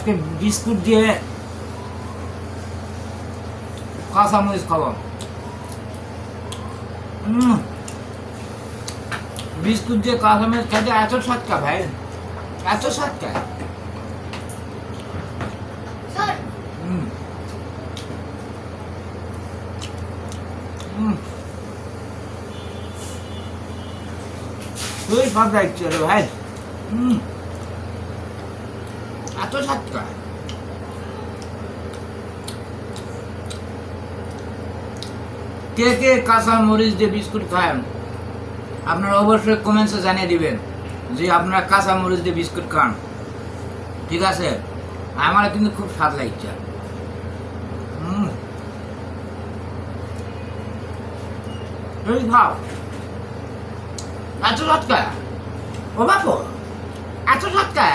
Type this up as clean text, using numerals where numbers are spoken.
আজকে বিস্কুট দিয়ে কাঁচামরিচ খাবো। বিস্কুট দিয়ে কাঁচামরিচ খেতে এত সৎকা ভাই, এত সৎকা। তুই সব দায়িত্ব রে ভাই, এত সৎকা। কে কে কাঁচা মরিচ দিয়ে বিস্কুট খান আপনারা অবশ্যই কমেন্টসে জানিয়ে দিবেন যে আপনারা কাঁচা মরিচ দিয়ে বিস্কুট খান, ঠিক আছে? আমার কিন্তু খুব স্বাদ লাগছে। খাও, এত সৎকা ও বাপু, এত সৎকা।